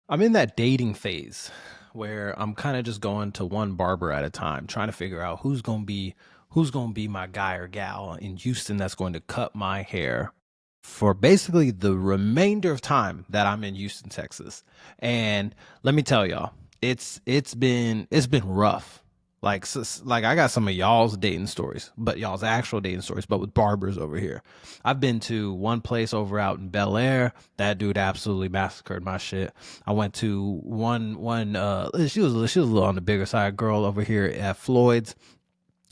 I'm in that dating phase where I'm kind of just going to one barber at a time, trying to figure out who's gonna be my guy or gal in Houston that's going to cut my hair for basically the remainder of time that I'm in Houston, Texas. And let me tell y'all, it's been rough. Like I got some of y'all's dating stories, but y'all's actual dating stories, but with barbers over here. I've been to one place over out in Bel Air. That dude absolutely massacred my shit. I went to one. She was a little on the bigger side girl over here at Floyd's.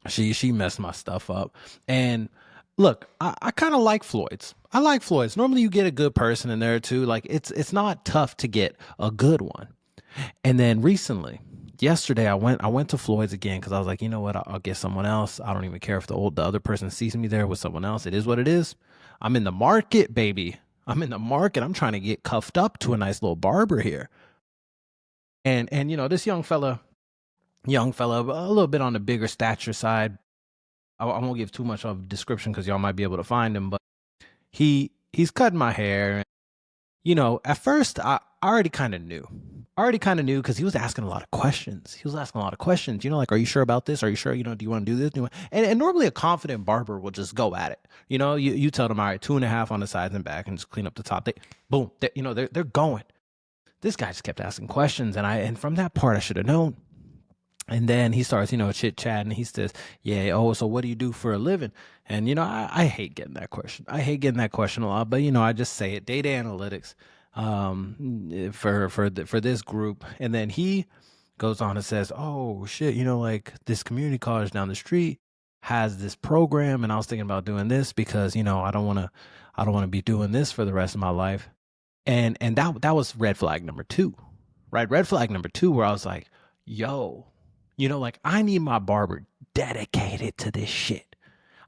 She messed my stuff up. And look, I kind of like Floyd's. I like Floyd's. Normally you get a good person in there too. Like it's not tough to get a good one. And then recently, yesterday, I went to Floyd's again because I was like, you know what, I'll get someone else. I don't even care if the other person sees me there with someone else. It is what it is. I'm in the market, baby. I'm in the market. I'm trying to get cuffed up to a nice little barber here. And this young fella, a little bit on the bigger stature side. I won't give too much of a description because y'all might be able to find him, but he's cutting my hair. At first I already kind of knew. I already kind of knew because he was asking a lot of questions. He was asking a lot of questions. Like, are you sure about this? Are you sure? Do you want to do this? And normally a confident barber will just go at it. You tell them, all right, 2.5 on the sides and back, and just clean up the top. Boom. They're going. This guy just kept asking questions, and from that part I should have known. And then he starts, chit chatting. He says, "Yeah, oh, so what do you do for a living?" And I hate getting that question. I hate getting that question a lot, but I just say it. Data analytics, for this group. And then he goes on and says, "Oh shit, like this community college down the street has this program, and I was thinking about doing this because I don't want to be doing this for the rest of my life." And that was red flag number two, right? Red flag number two, where I was like, "Yo." Like I need my barber dedicated to this shit.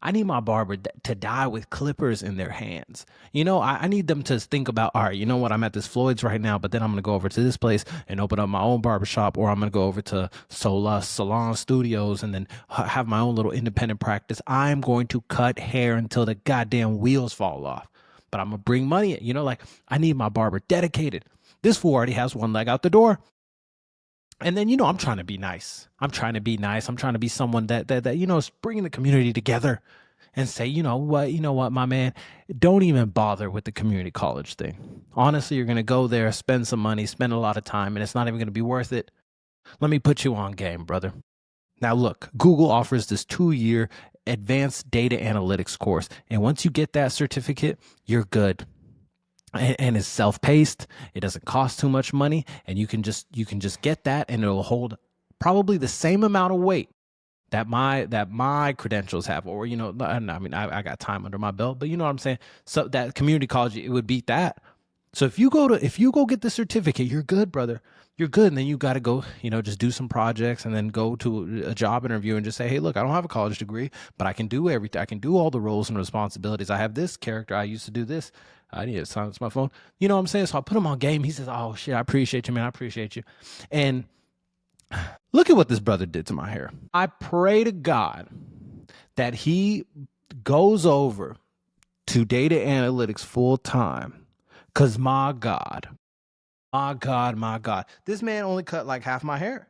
I need my barber to die with clippers in their hands. I need them to think about, all right, you know what? I'm at this Floyd's right now, but then I'm going to go over to this place and open up my own barbershop, or I'm going to go over to Sola Salon Studios and then have my own little independent practice. I'm going to cut hair until the goddamn wheels fall off, but I'm going to bring money in. Like I need my barber dedicated. This fool already has one leg out the door. And then I'm trying to be nice. I'm trying to be nice. I'm trying to be someone that is bringing the community together, and say, you know what, my man, don't even bother with the community college thing. Honestly, you're gonna go there, spend some money, spend a lot of time, and it's not even gonna be worth it. Let me put you on game, brother. Now look, Google offers this 2-year advanced data analytics course, and once you get that certificate, you're good. And it's self-paced. It doesn't cost too much money, and you can just get that, and it'll hold probably the same amount of weight that my credentials have. Or I mean, I got time under my belt, but you know what I'm saying. So that community college, it would beat that. So if you go get the certificate, you're good, brother. You're good. And then you got to go, just do some projects, and then go to a job interview and just say, hey, look, I don't have a college degree, but I can do everything. I can do all the roles and responsibilities. I have this character. I used to do this. I need to silence my phone. You know what I'm saying? So I put him on game. He says, oh shit, I appreciate you, man. I appreciate you. And look at what this brother did to my hair. I pray to God that he goes over to data analytics full time. Cause my God, this man only cut like half my hair.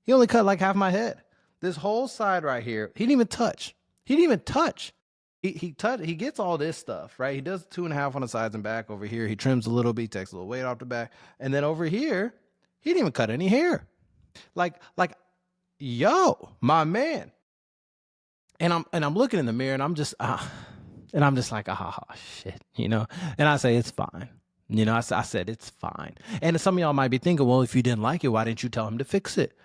He only cut like half my head. This whole side right here, he didn't even touch. He didn't even touch. He gets all this stuff, right? He does 2.5 on the sides and back. Over here, he trims a little bit, takes a little weight off the back. And then over here, he didn't even cut any hair. Like, yo, my man. And I'm looking in the mirror, and I'm just like, shit, And I say, it's fine. I said, it's fine. And some of y'all might be thinking, well, if you didn't like it, why didn't you tell him to fix it?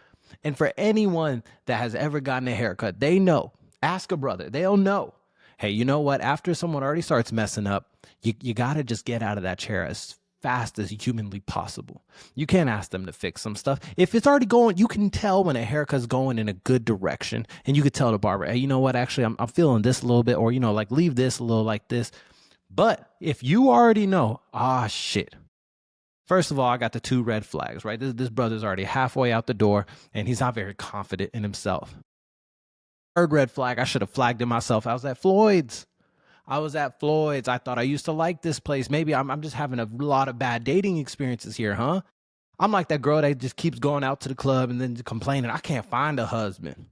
And for anyone that has ever gotten a haircut, they know. Ask a brother, they'll know. Hey, you know what? After someone already starts messing up, you got to just get out of that chair as fast as humanly possible. You can't ask them to fix some stuff. If it's already going, you can tell when a haircut's going in a good direction. And you could tell the barber, hey, you know what? Actually, I'm feeling this a little bit, or, like leave this a little like this. But if you already know, shit. First of all, I got the 2 red flags, right? This brother's already halfway out the door, and he's not very confident in himself. Third red flag, I should have flagged it myself. I was at Floyd's. I thought I used to like this place. Maybe I'm just having a lot of bad dating experiences here, huh? I'm like that girl that just keeps going out to the club and then complaining, I can't find a husband.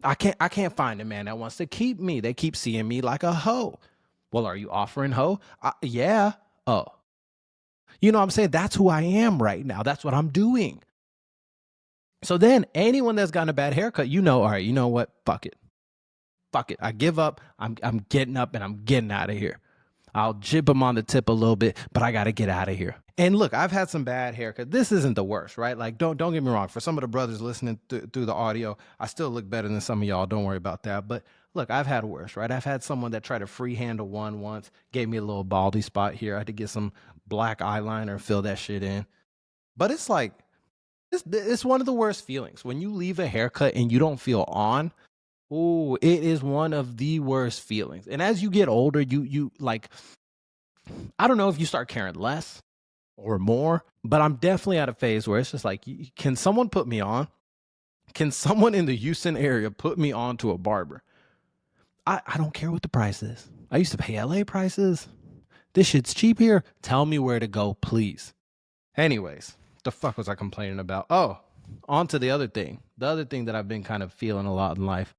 I can't find a man that wants to keep me. They keep seeing me like a hoe. Well, are you offering hoe? Yeah. Oh, you know what I'm saying? That's who I am right now. That's what I'm doing. So then anyone that's gotten a bad haircut, all right, you know what? Fuck it. Fuck it. I give up. I'm getting up and I'm getting out of here. I'll jib them on the tip a little bit, but I got to get out of here. And look, I've had some bad haircut. This isn't the worst, right? Like, don't get me wrong. For some of the brothers listening through the audio, I still look better than some of y'all. Don't worry about that. But look, I've had worse, right? I've had someone that tried to freehand a one once, gave me a little baldy spot here. I had to get some black eyeliner, fill that shit in. But it's like, it's one of the worst feelings when you leave a haircut and you don't feel on. Oh, it is one of the worst feelings. And as you get older, you like, I don't know if you start caring less or more, but I'm definitely at a phase where it's just like, can someone put me on? Can someone in the Houston area put me on to a barber? I don't care what the price is. I used to pay LA prices. This shit's cheap here. Tell me where to go, please. Anyways, the fuck was I complaining about? Oh, on to the other thing. The other thing that I've been kind of feeling a lot in life.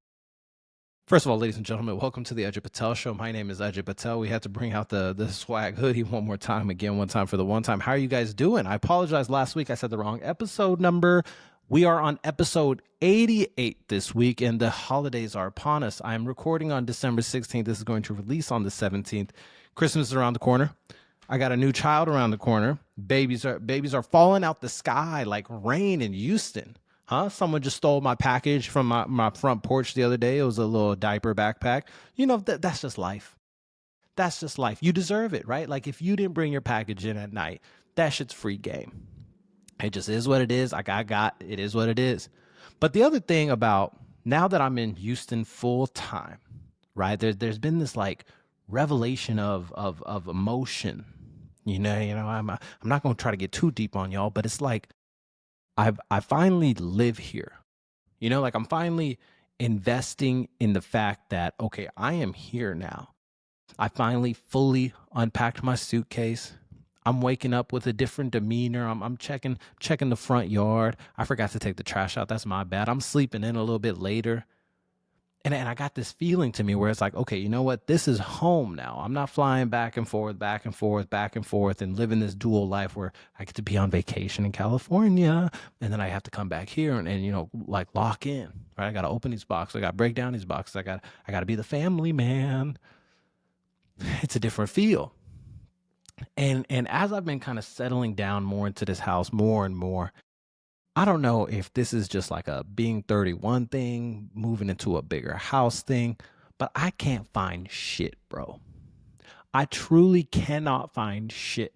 First of all, ladies and gentlemen, welcome to the Ajay Patel Show. My name is Ajay Patel. We had to bring out the swag hoodie one more time, one time for the one time. How are you guys doing? I apologize. Last week I said the wrong episode number. We are on episode 88 this week, and the holidays are upon us. I am recording on December 16th. This is going to release on the 17th. Christmas is around the corner. I got a new child around the corner. Babies are falling out the sky like rain in Houston. Huh? Someone just stole my package from my front porch the other day. It was a little diaper backpack. That's just life. That's just life. You deserve it, right? Like if you didn't bring your package in at night, that shit's free game. It just is what it is. It is what it is. But the other thing about now that I'm in Houston full time, right? There's been this like revelation of emotion. I'm not going to try to get too deep on y'all, but it's like I finally live here. Like I'm finally investing in the fact that, okay, I am here now. I finally fully unpacked my suitcase. I'm waking up with a different demeanor. I'm checking the front yard. I forgot to take the trash out. That's my bad. I'm sleeping in a little bit later. And I got this feeling to me where it's like, okay, you know what? This is home now. I'm not flying back and forth, and living this dual life where I get to be on vacation in California and then I have to come back here and like lock in, right? I got to open these boxes. I got to break down these boxes. I got to be the family man. It's a different feel. And as I've been kind of settling down more into this house more and more, I don't know if this is just like a being 31 thing, moving into a bigger house thing, but I can't find shit, bro. I truly cannot find shit.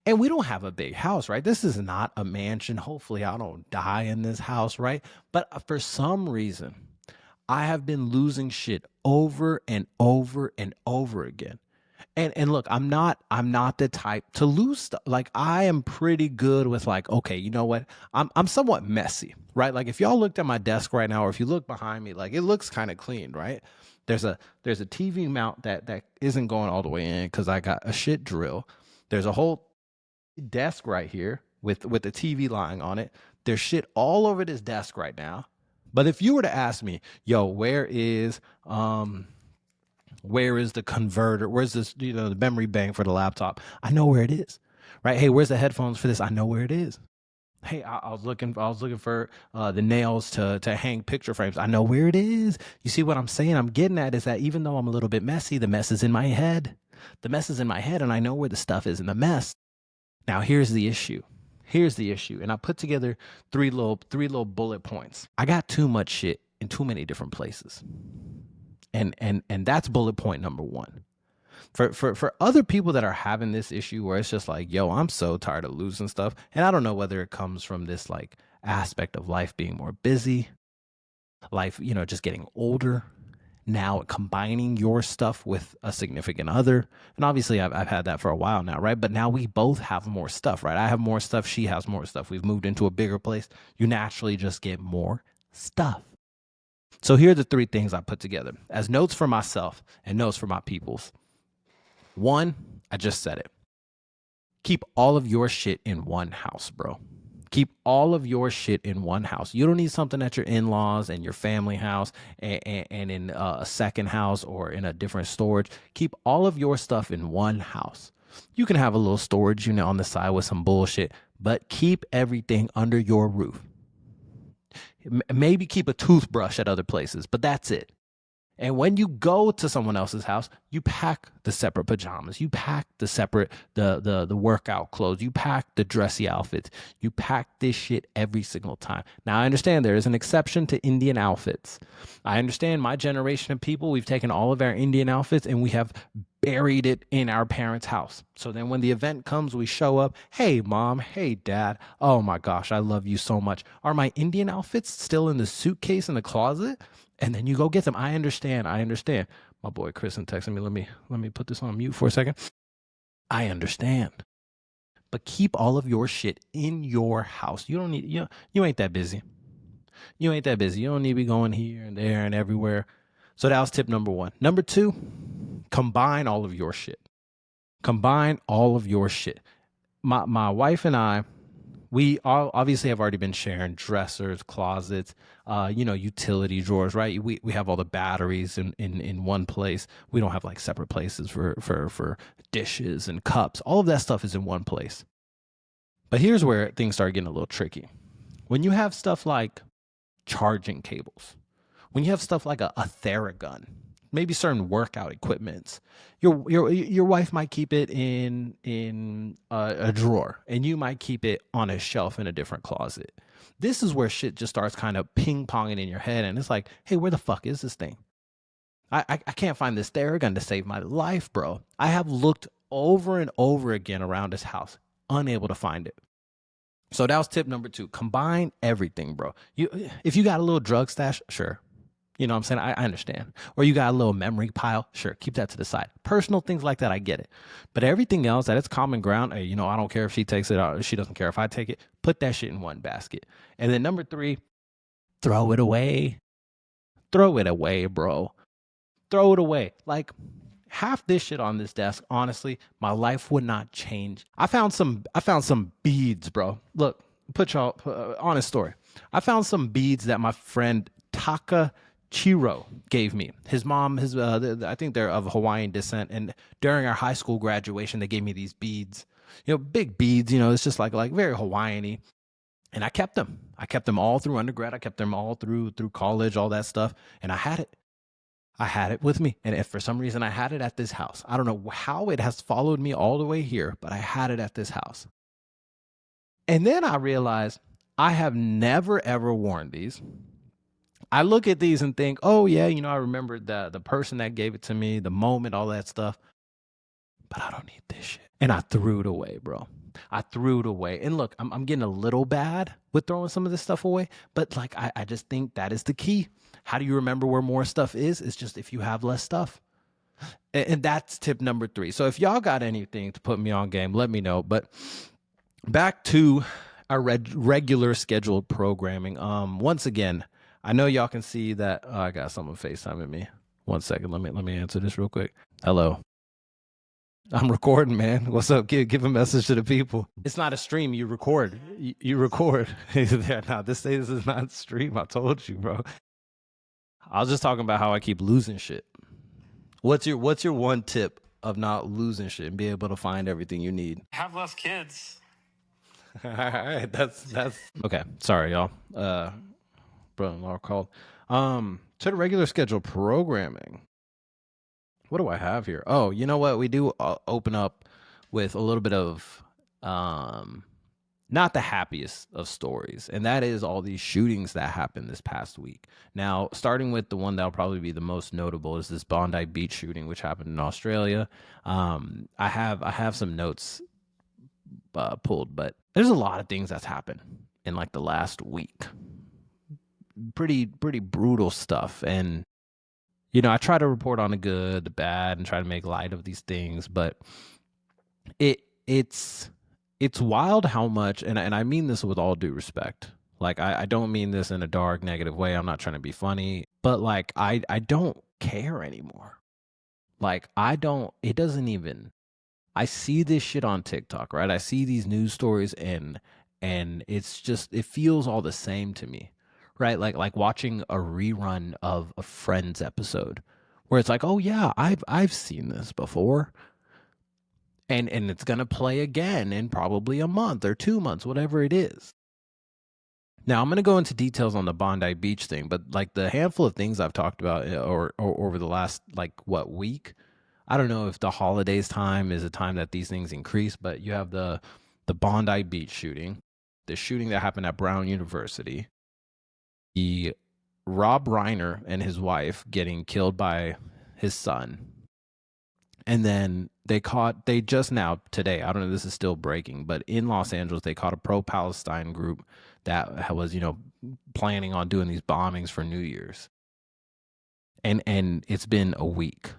And we don't have a big house, right? This is not a mansion. Hopefully I don't die in this house, right? But for some reason, I have been losing shit over and over and over again. And look, I'm not the type to lose stuff. Like I am pretty good with like, okay, you know what? I'm somewhat messy, right? Like if y'all looked at my desk right now, or if you look behind me, like it looks kind of clean, right? There's a TV mount that isn't going all the way in because I got a shit drill. There's a whole desk right here with the TV lying on it. There's shit all over this desk right now. But if you were to ask me, yo, where is the converter? Where's this, the memory bank for the laptop? I know where it is, right? Hey, where's the headphones for this? I know where it is. Hey, I was looking for the nails to hang picture frames. I know where it is. You see what I'm saying? I'm getting at is that even though I'm a little bit messy, the mess is in my head. The mess is in my head, and I know where the stuff is in the mess. Now, here's the issue. And I put together three little bullet points. I got too much shit in too many different places. And that's bullet point number one. For other people that are having this issue where it's just like, yo, I'm so tired of losing stuff. And I don't know whether it comes from this like aspect of life being more busy, life, just getting older, now combining your stuff with a significant other. And obviously I've had that for a while now, right? But now we both have more stuff, right? I have more stuff. She has more stuff. We've moved into a bigger place. You naturally just get more stuff. So here are the three things I put together as notes for myself and notes for my peoples. One, I just said it. Keep all of your shit in one house, bro. Keep all of your shit in one house. You don't need something at your in-laws and your family house and in a second house or in a different storage. Keep all of your stuff in one house. You can have a little storage unit on the side with some bullshit, but keep everything under your roof. Maybe keep a toothbrush at other places, but that's it. And when you go to someone else's house, you pack the separate pajamas. You pack the separate the workout clothes. You pack the dressy outfits. You pack this shit every single time. Now I understand there is an exception to Indian outfits. I understand my generation of people, we've taken all of our Indian outfits and we have buried it in our parents' house. So then when the event comes, we show up. Hey, mom. Hey, dad. Oh my gosh, I love you so much. Are my Indian outfits still in the suitcase in the closet? And then you go get them. I understand. My boy Kristen texting me. Let me put this on mute for a second. I understand. But keep all of your shit in your house. You don't need you ain't that busy. You ain't that busy. You don't need to be going here and there and everywhere. So that was tip number 1. Number 2, combine all of your shit. Combine all of your shit. My wife and I, we all obviously have already been sharing dressers, closets, utility drawers, right? We have all the batteries in one place. We don't have like separate places for dishes and cups. All of that stuff is in one place. But here's where things start getting a little tricky. When you have stuff like charging cables, when you have stuff like a Theragun, maybe certain workout equipments, your wife might keep it in a drawer, and you might keep it on a shelf in a different closet. This is where shit just starts kind of ping ponging in your head, and it's like, hey, where the fuck is this thing? I can't find this Theragun to save my life, bro. I have looked over and over again around this house, unable to find it. So that was tip number 2. Combine everything, bro. If you got a little drug stash, sure. You know what I'm saying? I understand. Or you got a little memory pile, sure, keep that to the side. Personal things like that, I get it. But everything else that it's common ground, hey, I don't care if she takes it or she doesn't care if I take it. Put that shit in one basket. And then number 3, throw it away. Throw it away, bro. Throw it away. Like, half this shit on this desk, honestly, my life would not change. I found some beads, bro. Look, honest story. I found some beads that my friend Taka Chiro gave me. His mom, I think they're of Hawaiian descent, and during our high school graduation, they gave me these beads. Big beads. It's just like very Hawaiian-y. And I kept them. I kept them all through undergrad. I kept them all through college, all that stuff. And I had it. I had it with me. And if for some reason I had it at this house, I don't know how it has followed me all the way here, but I had it at this house. And then I realized I have never, ever worn these. I look at these and think, oh, yeah, I remember the person that gave it to me, the moment, all that stuff. But I don't need this shit. And I threw it away, bro. I threw it away. And look, I'm getting a little bad with throwing some of this stuff away, but like I just think that is the key. How do you remember where more stuff is? It's just if you have less stuff. And that's tip number 3. So if y'all got anything to put me on game, let me know. But back to our regular scheduled programming. Once again, I know y'all can see that I got someone FaceTiming me. 1 second. Let me answer this real quick. Hello. I'm recording, man. What's up? Give a message to the people. It's not a stream. You record. You record. Nah, this is not a stream. I told you, bro. I was just talking about how I keep losing shit. What's your one tip of not losing shit and be able to find everything you need? Have less kids. All right, that's okay. Sorry, y'all. Brother-in-law called. To the regular schedule programming. What do I have here? Oh, you know what? We do open up with a little bit of not the happiest of stories, and that is all these shootings that happened this past week. Now, starting with the one that'll probably be the most notable is this Bondi Beach shooting, which happened in Australia. I have some notes pulled, but there's a lot of things that's happened in like the last week. Pretty brutal stuff, and I try to report on the good, the bad, and try to make light of these things, but it's wild how much, and I mean this with all due respect. Like, I don't mean this in a dark, negative way. I'm not trying to be funny, but like, I don't care anymore. Like, it doesn't even, I see this shit on TikTok, right? I see these news stories and and it's just it feels all the same to me, right? Like watching a rerun of a Friends episode where it's like, oh yeah, I've seen this before, and it's gonna play again in probably a month or 2 months, whatever it is. Now I'm gonna go into details on the Bondi Beach thing, but like the handful of things I've talked about or over the last like what week, I don't know if the holidays time is a time that these things increase, but you have the Bondi Beach shooting, the shooting that happened at Brown University, the Rob Reiner and his wife getting killed by his son. And then they just now today, I don't know if this is still breaking, but in Los Angeles, they caught a pro Palestine group that was, planning on doing these bombings for New Year's. And it's been a week.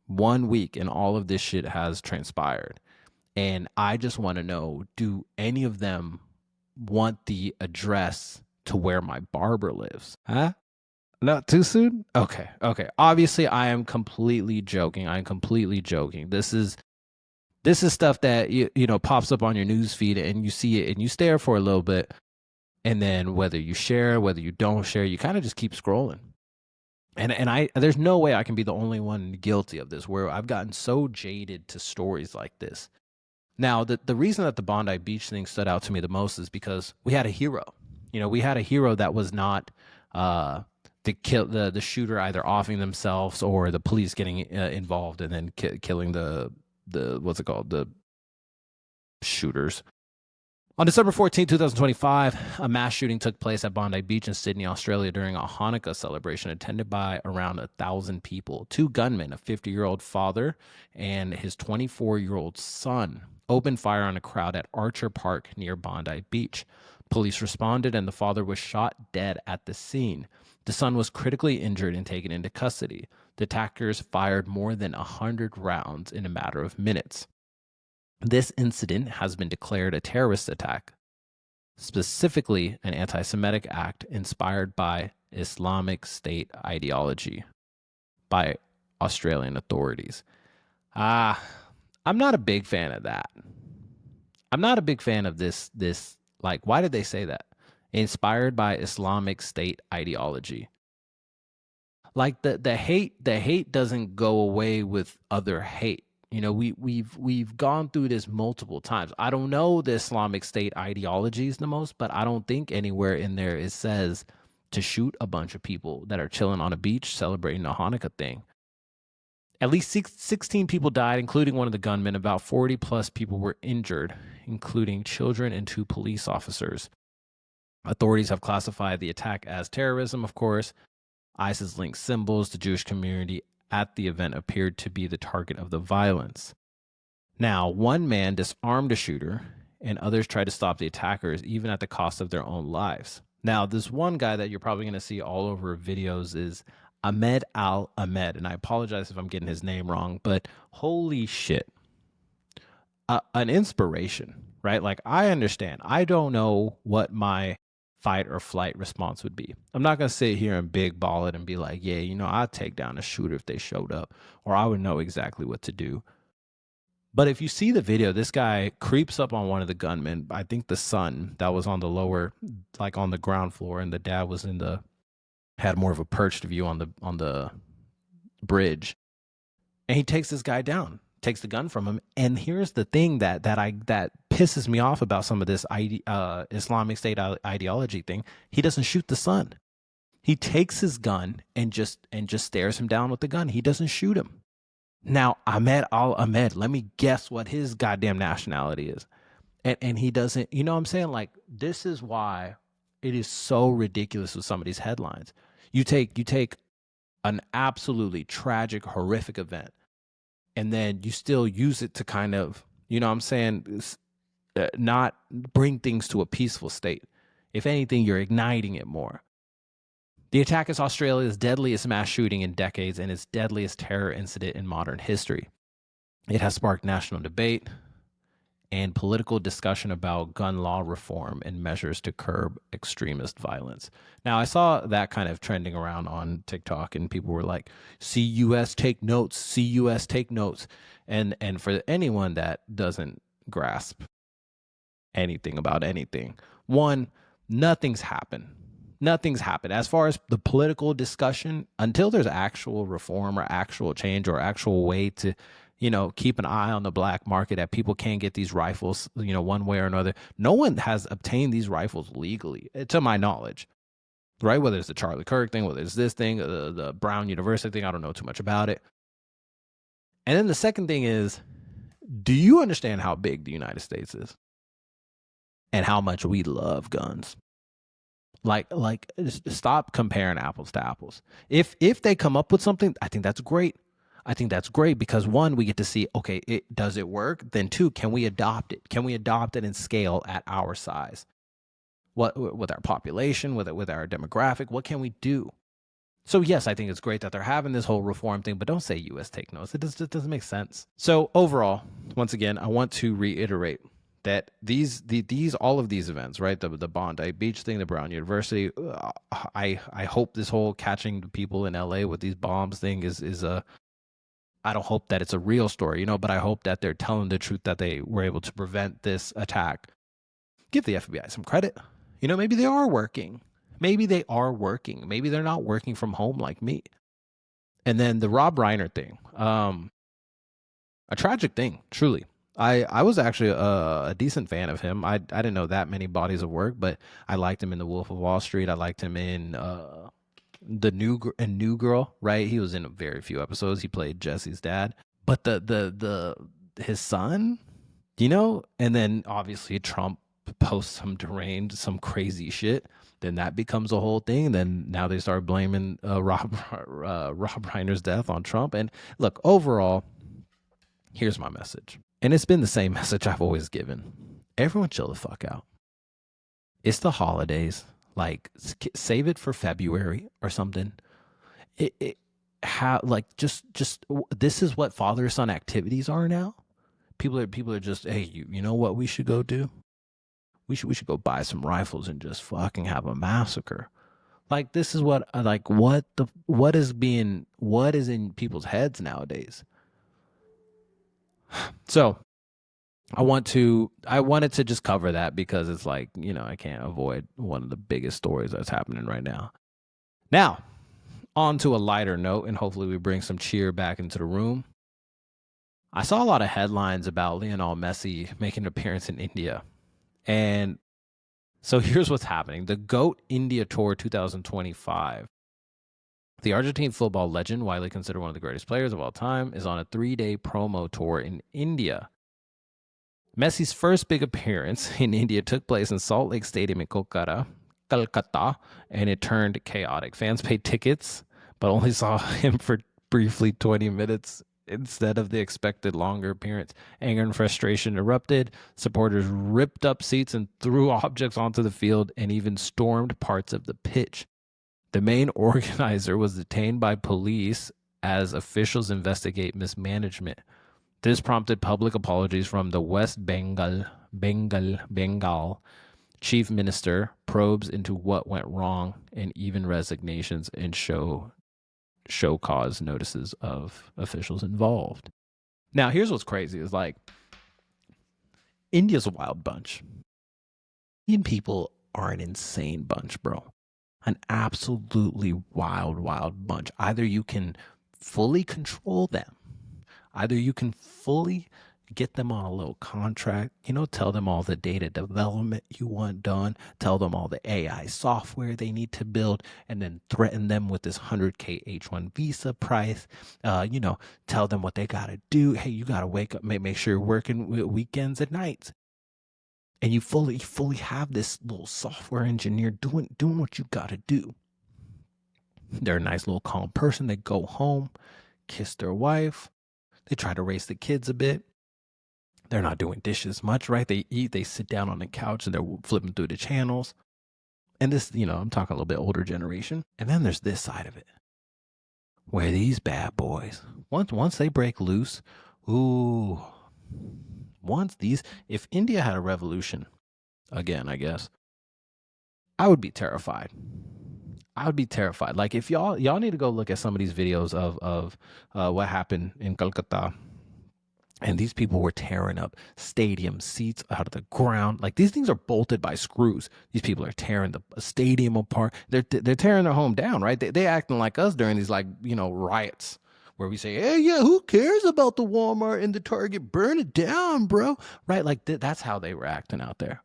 1 week and all of this shit has transpired. And I just want to know, do any of them want the address to where my barber lives? Huh? Not too soon? Okay. Okay. Obviously, I am completely joking. I'm completely joking. This is stuff that pops up on your news feed and you see it and you stare for a little bit, and then whether you share, whether you don't share, you kind of just keep scrolling. And I there's no way I can be the only one guilty of this, where I've gotten so jaded to stories like this. Now, the reason that the Bondi Beach thing stood out to me the most is because we had a hero. We had a hero that was not the shooter either offing themselves or the police getting involved and then killing the what's it called, the shooters. On December 14, 2025, a mass shooting took place at Bondi Beach in Sydney, Australia during a Hanukkah celebration attended by around 1,000 people. Two gunmen, a 50-year-old father and his 24-year-old son, opened fire on a crowd at Archer Park near Bondi Beach. Police responded and the father was shot dead at the scene. The son was critically injured and taken into custody. The attackers fired more than 100 rounds in a matter of minutes. This incident has been declared a terrorist attack, specifically an anti-Semitic act inspired by Islamic State ideology by Australian authorities. I'm not a big fan of that. I'm not a big fan of this, like, why did they say that? Inspired by Islamic State ideology. Like the hate doesn't go away with other hate. We've gone through this multiple times. I don't know the Islamic State ideologies the most, but I don't think anywhere in there it says to shoot a bunch of people that are chilling on a beach celebrating the Hanukkah thing. At least 16 people died, including one of the gunmen. About 40 plus people were injured, including children and 2 police officers. Authorities have classified the attack as terrorism, of course. ISIS-linked symbols, the Jewish community at the event appeared to be the target of the violence. Now, one man disarmed a shooter, and others tried to stop the attackers, even at the cost of their own lives. Now, this one guy that you're probably going to see all over videos is Ahmed Al-Ahmed, and I apologize if I'm getting his name wrong, but holy shit. An inspiration, right? Like, I understand. I don't know what my fight or flight response would be. I'm not going to sit here and big ball it and be like, yeah, I'd take down a shooter if they showed up, or I would know exactly what to do. But if you see the video, this guy creeps up on one of the gunmen. I think the son that was on the lower, like on the ground floor, and the dad was had more of a perched view on the bridge. And he takes this guy down, takes the gun from him. And here's the thing that pisses me off about some of this Islamic State ideology thing. He doesn't shoot the son. He takes his gun and just stares him down with the gun. He doesn't shoot him. Now, Ahmed Al-Ahmed, let me guess what his goddamn nationality is. And he doesn't, you know what I'm saying? Like, this is why it is so ridiculous with some of these headlines. You take an absolutely tragic, horrific event, and then you still use it to kind of, you know what I'm saying, not bring things to a peaceful state. If anything, you're igniting it more. The attack is Australia's deadliest mass shooting in decades and its deadliest terror incident in modern history. It has sparked national debate and political discussion about gun law reform and measures to curb extremist violence. Now, I saw that kind of trending around on TikTok, and people were like, "See US take notes, see US take notes." And for anyone that doesn't grasp anything about anything. One, nothing's happened. Nothing's happened. As far as the political discussion, until there's actual reform or actual change or actual way to, keep an eye on the black market that people can't get these rifles, one way or another. No one has obtained these rifles legally, to my knowledge, right? Whether it's the Charlie Kirk thing, whether it's this thing, the Brown University thing, I don't know too much about it. And then the second thing is, do you understand how big the United States is and how much we love guns? Like, stop comparing apples to apples. If they come up with something, I think that's great. I think that's great because one, we get to see, okay, does it work? Then two, can we adopt it? Can we adopt it and scale at our size? What with our population, with our demographic? What can we do? So yes, I think it's great that they're having this whole reform thing, but don't say U.S. take notes. It just doesn't make sense. So overall, once again, I want to reiterate that these all of these events, right? The Bondi Beach thing, the Brown University. I hope this whole catching the people in L.A. with these bombs thing is a. I don't hope that it's a real story, but I hope that they're telling the truth, that they were able to prevent this attack. Give the FBI some credit. Maybe they are working. Maybe they are working. Maybe they're not working from home like me. And then the Rob Reiner thing, a tragic thing, truly. I was actually a decent fan of him. I didn't know that many bodies of work, but I liked him in The Wolf of Wall Street. I liked him in the New Girl, right? He was in very few episodes. He played Jesse's dad, but the his son, and then obviously Trump posts some crazy shit. Then that becomes a whole thing. Then now they start blaming Rob Reiner's death on Trump. And look, overall, here's my message. And it's been the same message I've always given. Everyone chill the fuck out. It's the holidays. Like, save it for February or something. Just this is what father-son activities are now. People are just, hey, you know what we should go do? We should go buy some rifles and just fucking have a massacre. Like, this is what is in people's heads nowadays. So I wanted to just cover that because it's like, I can't avoid one of the biggest stories that's happening right now. Now, on to a lighter note, and hopefully we bring some cheer back into the room. I saw a lot of headlines about Lionel Messi making an appearance in India. And so here's what's happening. The GOAT India Tour 2025. The Argentine football legend, widely considered one of the greatest players of all time, is on a 3-day promo tour in India. Messi's first big appearance in India took place in Salt Lake Stadium in Kolkata, and it turned chaotic. Fans paid tickets, but only saw him for briefly 20 minutes instead of the expected longer appearance. Anger and frustration erupted. Supporters ripped up seats and threw objects onto the field and even stormed parts of the pitch. The main organizer was detained by police as officials investigate mismanagement. This prompted public apologies from the West Bengal chief minister, probes into what went wrong, and even resignations and show cause notices of officials involved. Now, here's what's crazy is like, India's a wild bunch. Indian people are an insane bunch, bro. An absolutely wild bunch. Either you can fully control them, either you can fully get them on a little contract, tell them all the data development you want done, tell them all the AI software they need to build, and then threaten them with this 100K H1 visa price. Tell them what they got to do. Hey, you got to wake up, make sure you're working weekends and nights. And you fully have this little software engineer doing what you got to do. They're a nice little calm person. They go home, kiss their wife. They try to raise the kids a bit. They're not doing dishes much, right? They eat, they sit down on the couch and they're flipping through the channels. And this, I'm talking a little bit older generation. And then there's this side of it, where these bad boys, once they break loose, if India had a revolution, again, I guess, I would be terrified. Like, if y'all need to go look at some of these videos of what happened in Kolkata And these people were tearing up stadium seats out of the ground. Like these things are bolted by screws. These people are tearing the stadium apart. They're tearing their home down, right? They acting like us during these like riots where we say, hey, yeah, who cares about the Walmart and the Target? Burn it down, bro. Right? Like that's how they were acting out there.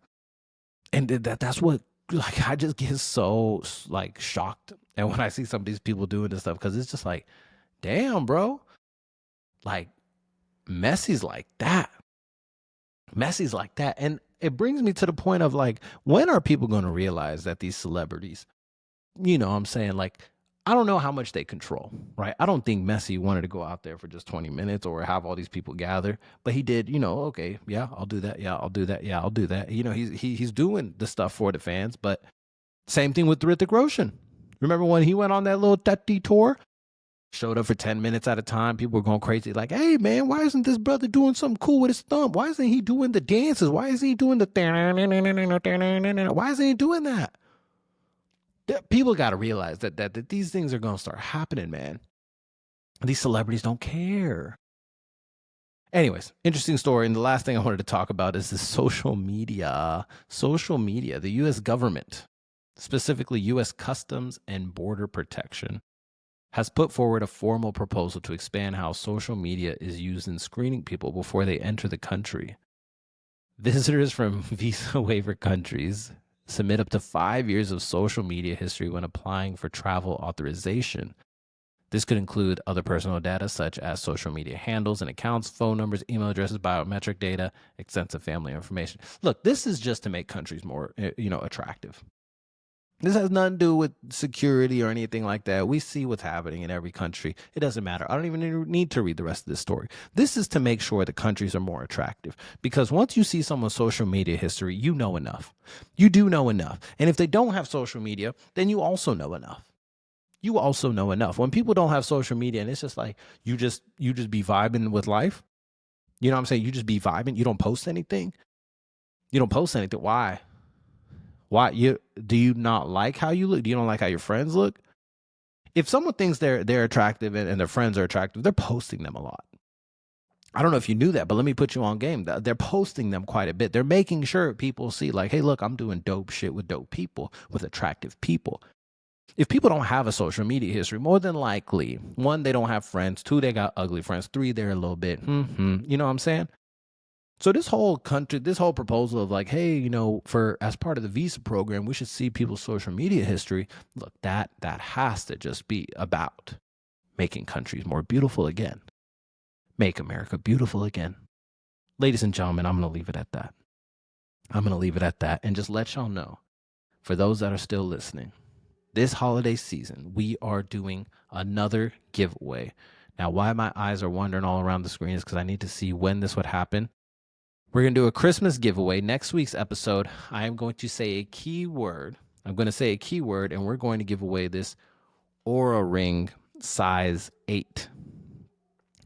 And that's what like I just get so like shocked. And when I see some of these people doing this stuff, because it's just like, damn, bro. Like Messi's like that. Messi's like that. And it brings me to the point of like, when are people going to realize that these celebrities, I'm saying, like, I don't know how much they control, right? I don't think Messi wanted to go out there for just 20 minutes or have all these people gather, but he did, okay, yeah, I'll do that. Yeah, I'll do that. Yeah, I'll do that. He's doing the stuff for the fans, but same thing with Hrithik Roshan. Remember when he went on that little Tati tour? Showed up for 10 minutes at a time. People were going crazy. Like, hey, man, why isn't this brother doing something cool with his thumb? Why isn't he doing the dances? Why isn't he doing the... Why isn't he doing that? People got to realize that these things are going to start happening, man. These celebrities don't care. Anyways, interesting story. And the last thing I wanted to talk about is the social media. Social media, the U.S. government, specifically U.S. Customs and Border Protection, has put forward a formal proposal to expand how social media is used in screening people before they enter the country. Visitors from visa waiver countries submit up to 5 years of social media history when applying for travel authorization. This could include other personal data such as social media handles and accounts, phone numbers, email addresses, biometric data, extensive family information. Look, this is just to make countries more, attractive. This has nothing to do with security or anything like that. We see what's happening in every country. It doesn't matter. I don't even need to read the rest of this story. This is to make sure the countries are more attractive. Because once you see someone's social media history, you know enough. You do know enough. And if they don't have social media, then you also know enough. You also know enough. When people don't have social media and it's just like you just be vibing with life. You know what I'm saying? You just be vibing. You don't post anything. You don't post anything. Why? Why do you not like how you look? Do you don't like how your friends look? If someone thinks they're attractive and their friends are attractive, they're posting them a lot. I don't know if you knew that, but let me put you on game. They're posting them quite a bit. They're making sure people see like, hey, look, I'm doing dope shit with dope people, with attractive people. If people don't have a social media history, more than likely, 1, they don't have friends. 2, they got ugly friends. 3, they're a little bit, you know what I'm saying? So this whole proposal of like, hey, for as part of the visa program, we should see people's social media history. Look, that has to just be about making countries more beautiful again. Make America beautiful again. Ladies and gentlemen, I'm going to leave it at that. And just let y'all know, for those that are still listening, this holiday season, we are doing another giveaway. Now, why my eyes are wandering all around the screen is because I need to see when this would happen. We're going to do a Christmas giveaway. Next week's episode, I am going to say a keyword. And we're going to give away this Aura Ring size 8.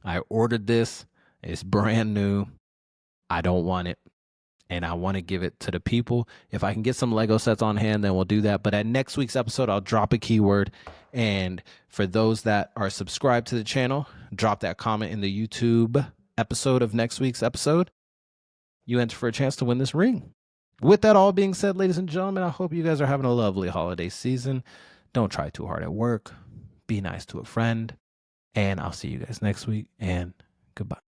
I ordered this. It's brand new. I don't want it. And I want to give it to the people. If I can get some Lego sets on hand, then we'll do that. But at next week's episode, I'll drop a keyword. And for those that are subscribed to the channel, drop that comment in the YouTube episode of next week's episode. You enter for a chance to win this ring. With that all being said, ladies and gentlemen, I hope you guys are having a lovely holiday season. Don't try too hard at work. Be nice to a friend. And I'll see you guys next week. And goodbye.